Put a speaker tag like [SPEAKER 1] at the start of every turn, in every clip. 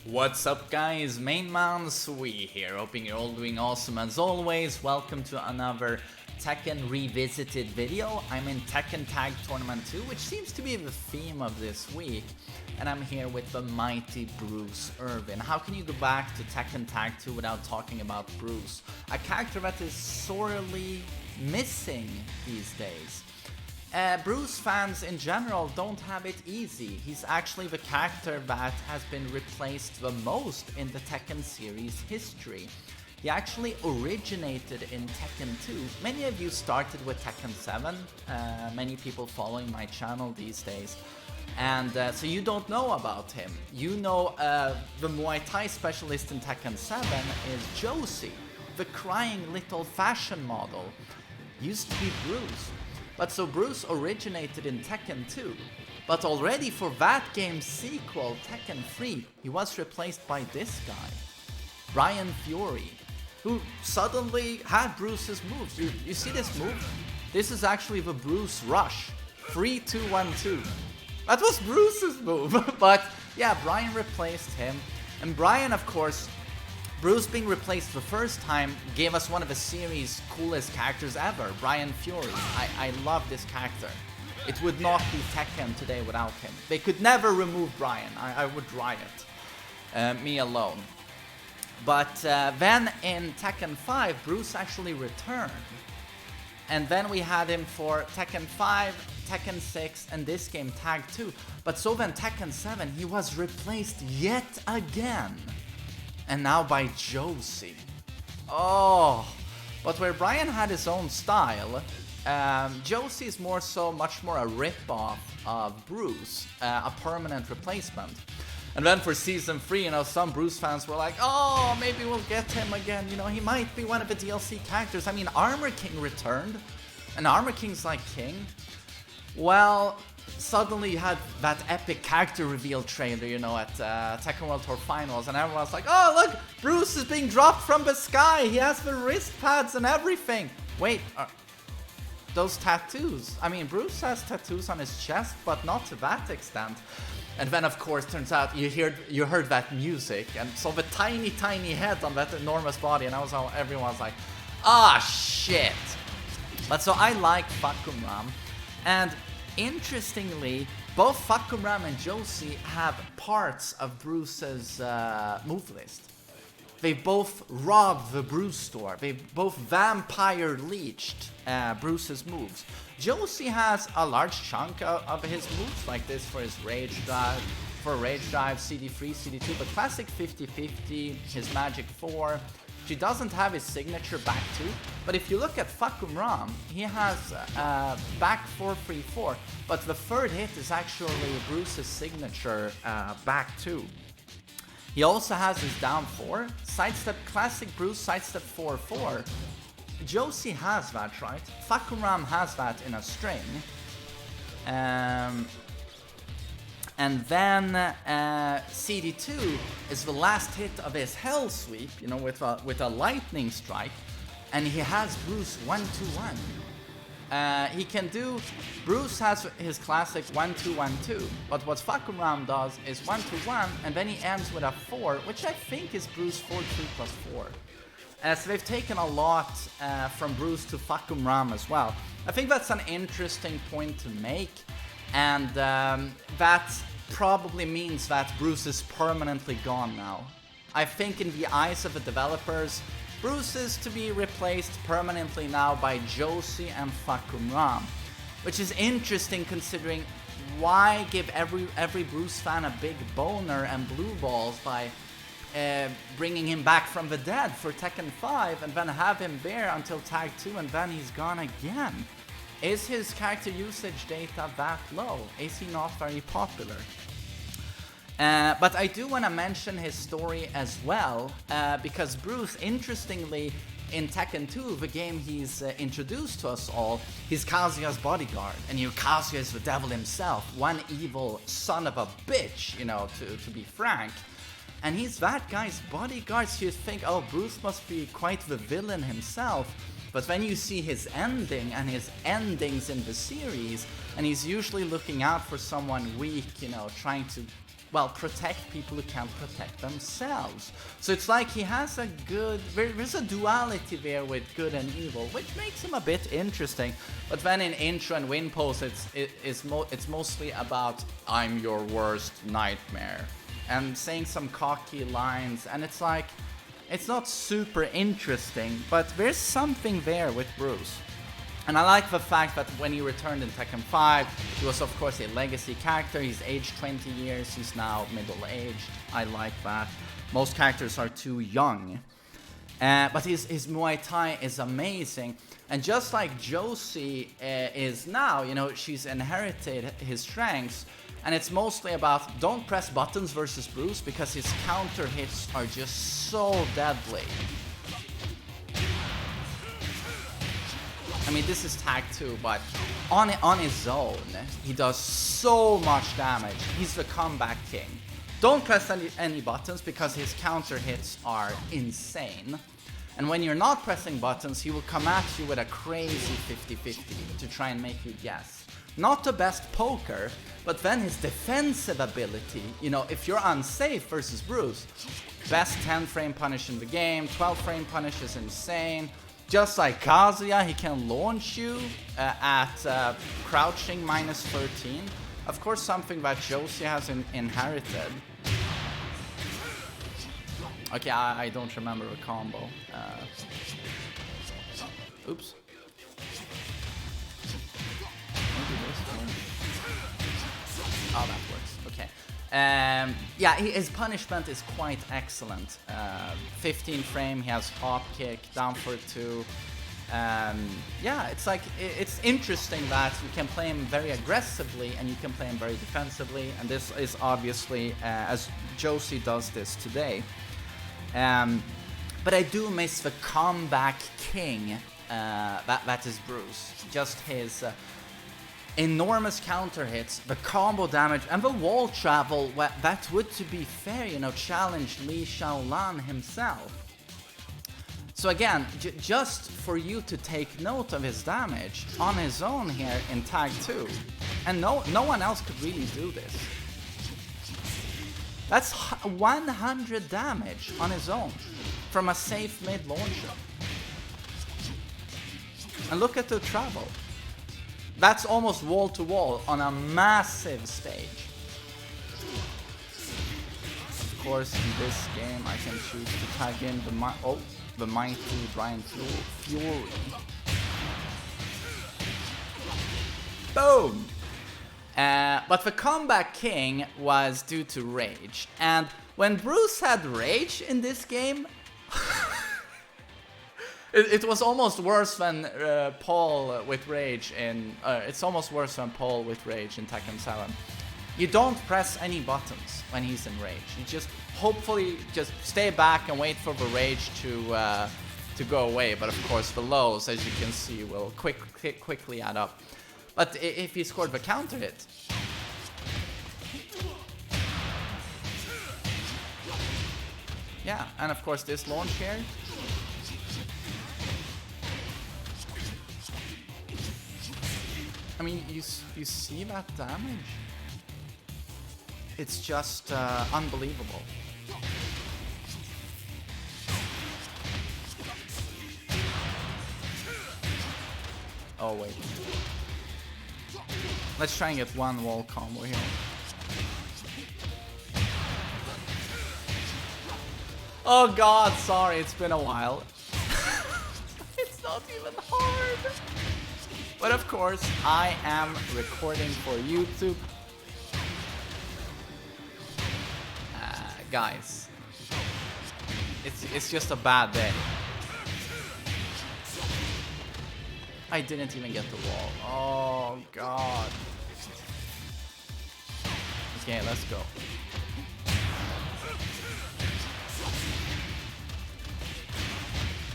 [SPEAKER 1] What's up guys, MainManSWE here, hoping you're all doing awesome as always. Welcome to another Tekken Revisited video. I'm in Tekken Tag Tournament 2, which seems to be the theme of this week. And I'm here with the mighty Bruce Irvin. How can you go back to Tekken Tag 2 without talking about Bruce? A character that is sorely missing these days. Bruce fans in general don't have it easy. He's actually the character that has been replaced the most in the Tekken series history. He actually originated in Tekken 2. Many of you started with Tekken 7, many people following my channel these days. And so you don't know about him. You know the Muay Thai specialist in Tekken 7 is Josie, the crying little fashion model. Used to be Bruce. But so Bruce originated in Tekken 2, but already for that game's sequel, Tekken 3, he was replaced by this guy, Brian Fury, who suddenly had Bruce's moves. You see this move? This is actually the Bruce Rush, 3-2-1-2. That was Bruce's move, but yeah, Brian replaced him, and Brian, of course, Bruce being replaced the first time gave us one of the series' coolest characters ever, Brian Fury. I love this character. It would not be Tekken today without him. They could never remove Brian. I would riot. Me alone. But then in Tekken 5, Bruce actually returned. And then we had him for Tekken 5, Tekken 6, and this game, Tag 2. But so then Tekken 7, he was replaced yet again. And now by Josie. Oh, but where Brian had his own style, Josie is much more a rip-off of Bruce, a permanent replacement. And then for Season 3, some Bruce fans were like, oh, maybe we'll get him again, he might be one of the DLC characters. I mean, Armor King returned, and Armor King's like king. Well, suddenly you had that epic character reveal trailer, at Tekken World Tour Finals, and everyone's like, oh look, Bruce is being dropped from the sky, he has the wrist pads and everything. Wait, those tattoos, I mean, Bruce has tattoos on his chest, but not to that extent. And then of course, turns out you heard that music, and saw the tiny head on that enormous body, and everyone's like, ah, shit. But so I like Fakumram, and interestingly, both Fakumram and Josie have parts of Bruce's move list. They both robbed the Bruce store. They both vampire leeched Bruce's moves. Josie has a large chunk of his moves like this for his Rage Drive, CD3, CD2, but classic 50-50, his Magic 4. She doesn't have his signature back 2, but if you look at Fakumram, he has back 4-3-4, but the third hit is actually Bruce's signature back 2. He also has his down 4, sidestep classic Bruce, sidestep 4-4. Josie has that, right? Fakumram has that in a string. And then CD2 is the last hit of his Hell Sweep, with a lightning strike, and he has Bruce 1-2-1. He can do, Bruce has his classic 1-2-1-2, but what Fakumram does is 1-2-1, and then he ends with a 4, which I think is Bruce 4-2+4. So they've taken a lot from Bruce to Fakumram as well. I think that's an interesting point to make. And that probably means that Bruce is permanently gone now. I think in the eyes of the developers, Bruce is to be replaced permanently now by Josie and Fakumram. Which is interesting considering why give every Bruce fan a big boner and blue balls by bringing him back from the dead for Tekken 5 and then have him there until Tag 2 and then he's gone again. Is his character usage data that low? Is he not very popular? But I do want to mention his story as well, because Bruce, interestingly, in Tekken 2, the game he's introduced to us all, he's Kazuya's bodyguard, and Kazuya is the devil himself, one evil son of a bitch, to be frank. And he's that guy's bodyguard, so you think, oh, Bruce must be quite the villain himself. But when you see his ending and his endings in the series, and he's usually looking out for someone weak, trying to well, protect people who can't protect themselves. So it's like he has a good, there's a duality there with good and evil, which makes him a bit interesting. But then in intro and win pose, it's mostly about I'm your worst nightmare and saying some cocky lines, and it's like, it's not super interesting, but there's something there with Bruce. And I like the fact that when he returned in Tekken 5, he was of course a legacy character. He's aged 20 years, he's now middle-aged. I like that. Most characters are too young. But his Muay Thai is amazing. And just like Josie is now, you know, she's inherited his strengths. And it's mostly about don't press buttons versus Bruce because his counter hits are just so deadly. I mean, this is tag 2, but on his own, he does so much damage. He's the comeback king. Don't press any buttons because his counter hits are insane. And when you're not pressing buttons, he will come at you with a crazy 50-50 to try and make you guess. Not the best poker, but then his defensive ability, you know, if you're unsafe versus Bruce, best 10 frame punish in the game, 12 frame punish is insane. Just like Kazuya, he can launch you at crouching -13. Of course, something that Josie has inherited. Okay, I don't remember the combo. Oops. Oh, that works. Okay. Yeah, his punishment is quite excellent. 15 frame, he has hop kick, down for 2. Yeah, it's like, it's interesting that you can play him very aggressively and you can play him very defensively, and this is obviously as Josie does this today. But I do miss the comeback king, that is Bruce. Just his enormous counter hits, the combo damage, and the wall travel that would, to be fair, you know, challenge Li Shaolan himself. So again, just for you to take note of his damage on his own here in Tag 2, and no one else could really do this. That's 100 damage on his own from a safe mid launcher. And look at the travel. That's almost wall to wall on a massive stage. Of course, in this game, I can choose to tag in the mighty Brian Fury. Boom! But the comeback king was due to rage. And when Bruce had rage in this game, it was almost worse than Paul with rage in... it's almost worse than Paul with rage in Tekken 7. You don't press any buttons when he's in rage. You just hopefully just stay back and wait for the rage to go away. But of course the lows, as you can see, will quickly add up. But if he scored the counter hit... Yeah, and of course this launch here... I mean, you see that damage? It's just unbelievable. Oh wait. Let's try and get one wall combo here. Oh god, sorry, it's been a while. It's not even hard. But of course, I am recording for YouTube. Guys, it's just a bad day. I didn't even get the wall. Oh god. Okay, let's go.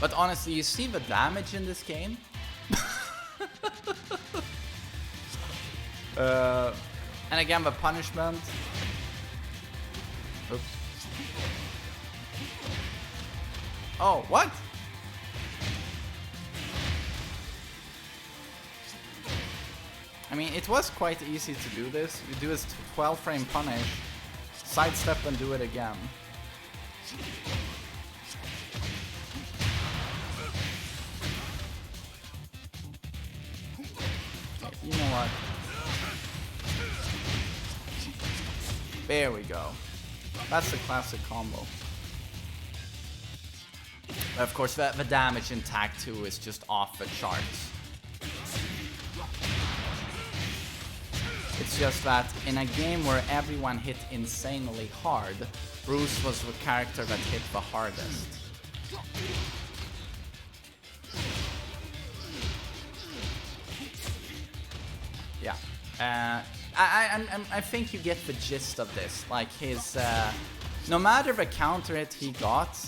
[SPEAKER 1] But honestly, you see the damage in this game? And again, the punishment. Oops. Oh, what? I mean, it was quite easy to do this. You do this 12 frame punish, sidestep and do it again. Okay, you know what? There we go. That's the classic combo. But of course, the damage in Tag 2 is just off the charts. It's just that in a game where everyone hit insanely hard, Bruce was the character that hit the hardest. Yeah. I think you get the gist of this. Like his, no matter the counter hit he got,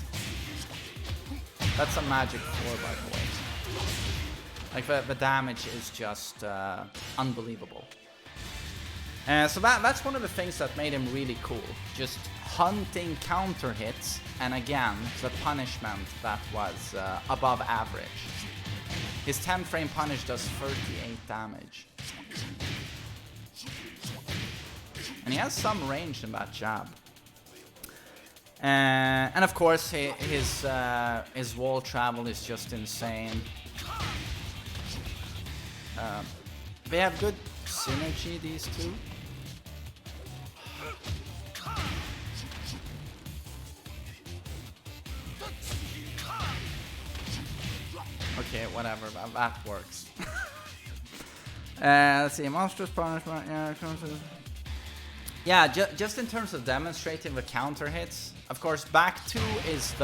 [SPEAKER 1] that's a magic 4 by the way. Like the damage is just unbelievable. So that's one of the things that made him really cool. Just hunting counter hits, and again, the punishment that was above average. His 10 frame punish does 38 damage. And he has some range in that jab. And of course, his wall travel is just insane. They have good synergy, these two. Okay, whatever, that works. Let's see, monstrous punishment, yeah, just in terms of demonstrating the counter hits, of course, back 2 is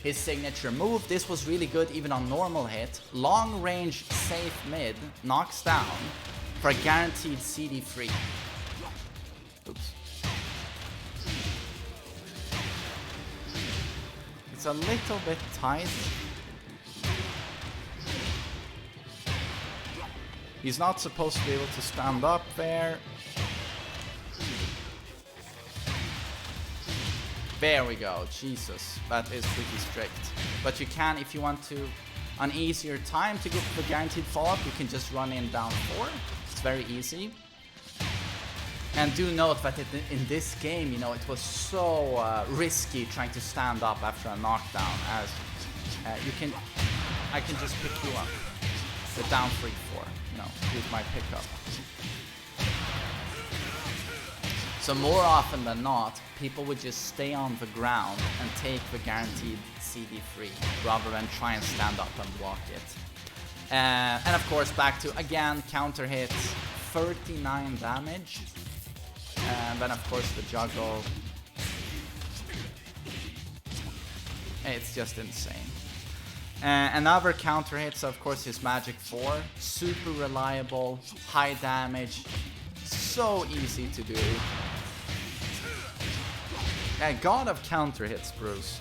[SPEAKER 1] his signature move. This was really good even on normal hit. Long range, safe mid, knocks down for a guaranteed CD free. Oops. It's a little bit tight. He's not supposed to be able to stand up there. There we go. Jesus, that is pretty strict. But you can, if you want to, an easier time to get the guaranteed follow-up, you can just run in down 4. It's very easy. And do note that in this game, you know, it was so risky trying to stand up after a knockdown, as I can just pick you up. The down 3-4, you know, with my pickup. So more often than not, people would just stay on the ground and take the guaranteed CD free, rather than try and stand up and block it. And of course, back to, again, counter hits, 39 damage. And then of course the juggle. It's just insane. Another counter hits, of course, his Magic 4. Super reliable, high damage, so easy to do. God of counter hits, Bruce.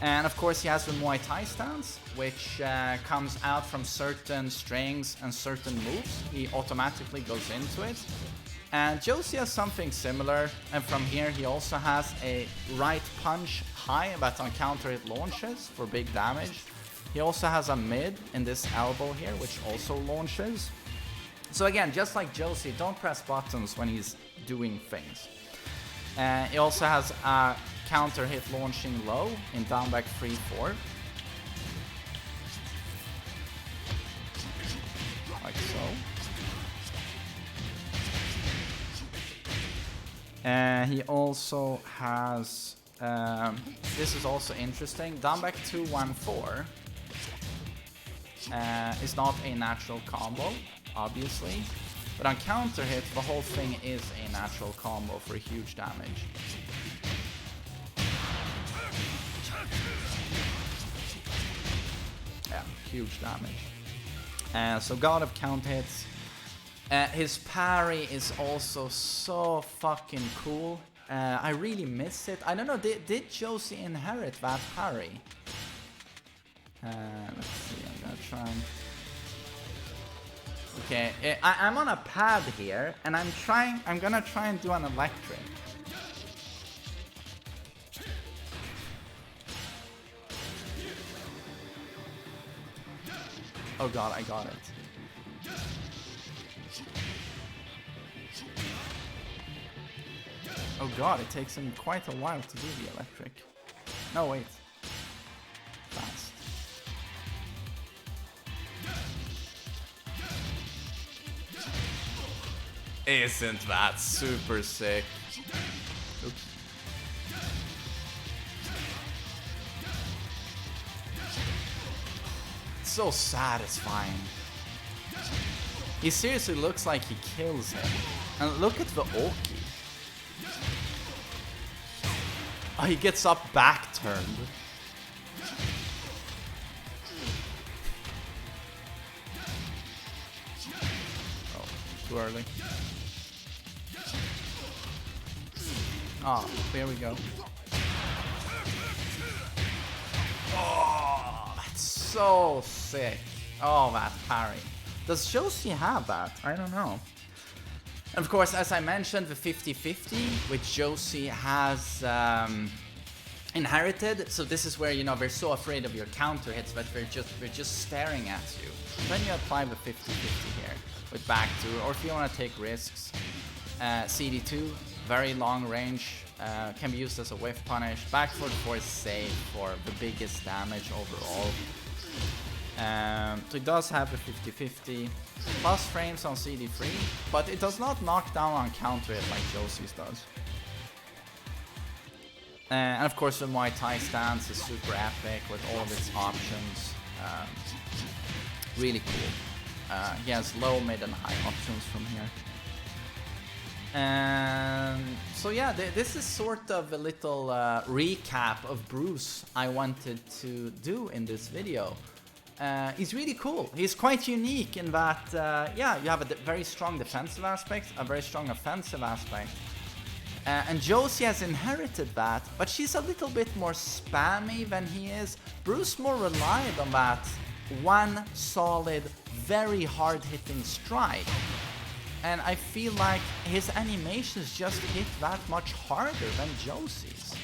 [SPEAKER 1] And of course he has the Muay Thai stance, which comes out from certain strings and certain moves. He automatically goes into it. And Josie has something similar, and from here he also has a right punch high that on counter hit launches for big damage. He also has a mid in this elbow here, which also launches. So again, just like Josie, don't press buttons when he's doing things. He also has a counter hit launching low in down back 3-4. Like so. He also has, this is also interesting, down back 2-1-4 is not a natural combo, obviously, but on counter hit, the whole thing is a natural combo for huge damage. Yeah, huge damage. So God of count hits. His parry is also so fucking cool. I really miss it. I don't know, did Josie inherit that parry? Let's see, I'm gonna try and... Okay, I'm on a pad here, and I'm gonna try and do an electric. Oh god, I got it. Oh god, it takes him quite a while to do the electric. No, wait. Fast. Isn't that super sick? Oops. It's so satisfying. He seriously looks like he kills him. And look at the Oki. Oh, he gets up back turned. Oh, too early. Oh, there we go. Oh, that's so sick. Oh, that parry. Does Josie have that? I don't know. And of course, as I mentioned, the 50-50, which Josie has inherited. So this is where, you know, they're so afraid of your counter hits that they're just staring at you. Then you apply the 50-50 here with back 2, or if you want to take risks, CD2, very long range, can be used as a whiff punish. Back foot force save for the biggest damage overall. So it does have a 50-50 plus frames on CD3, but it does not knock down on counter hit like Josie's does. And of course the Muay Thai stance is super epic with all of its options. Really cool. He has low, mid and high options from here. So yeah, this is sort of a little recap of Bruce I wanted to do in this video. He's really cool. He's quite unique in that, yeah, you have a very strong defensive aspect, a very strong offensive aspect. And Josie has inherited that, but she's a little bit more spammy than he is. Bruce more relied on that one solid, very hard-hitting strike. And I feel like his animations just hit that much harder than Josie's.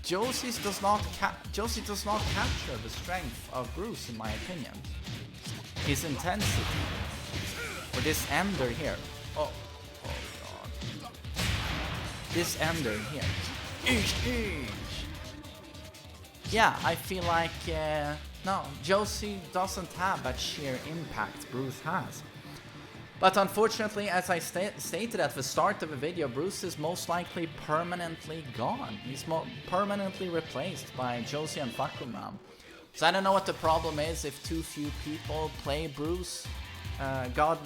[SPEAKER 1] Josie does not capture the strength of Bruce, in my opinion. His intensity. Or this ender here. Oh god. This ender here. Yeah, I feel like no, Josie doesn't have that sheer impact Bruce has. But unfortunately, as I stated at the start of the video, Bruce is most likely permanently gone. He's permanently replaced by Josie and Fakuman. So I don't know what the problem is if too few people play Bruce. God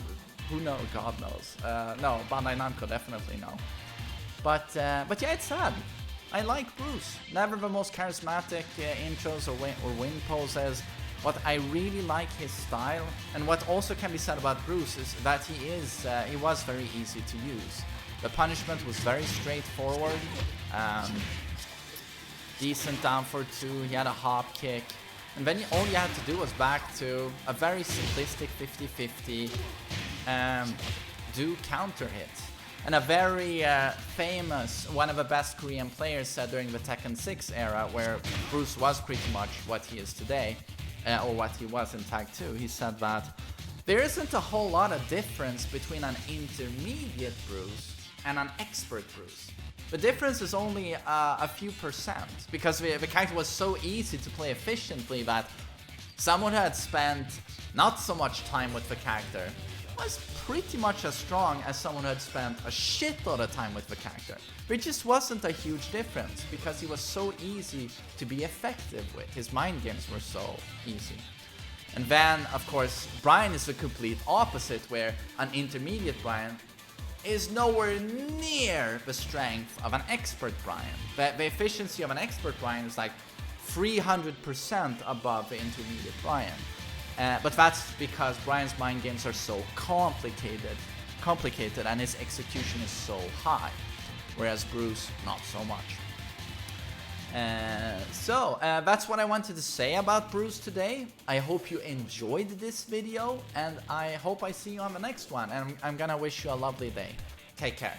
[SPEAKER 1] knows. No, Bandai Namco definitely no. But yeah, it's sad. I like Bruce. Never the most charismatic intros or win poses. But I really like his style, and what also can be said about Bruce is that he was very easy to use. The punishment was very straightforward, decent down for 2, he had a hop kick, and then all you had to do was back to a very simplistic 50-50, do counter hits. And a very famous, one of the best Korean players said during the Tekken 6 era, where Bruce was pretty much what he is today, or what he was in Tag 2, he said that there isn't a whole lot of difference between an intermediate Bruce and an expert Bruce. The difference is only a few percent, because the character was so easy to play efficiently that someone who had spent not so much time with the character was pretty much as strong as someone who had spent a shitload of time with the character. There just wasn't a huge difference because he was so easy to be effective with. His mind games were so easy. And then, of course, Brian is the complete opposite, where an intermediate Brian is nowhere near the strength of an expert Brian. The efficiency of an expert Brian is like 300% above the intermediate Brian. But that's because Brian's mind games are so complicated and his execution is so high, whereas Bruce, not so much. So that's what I wanted to say about Bruce today. I hope you enjoyed this video, and I hope I see you on the next one, and I'm gonna wish you a lovely day. Take care.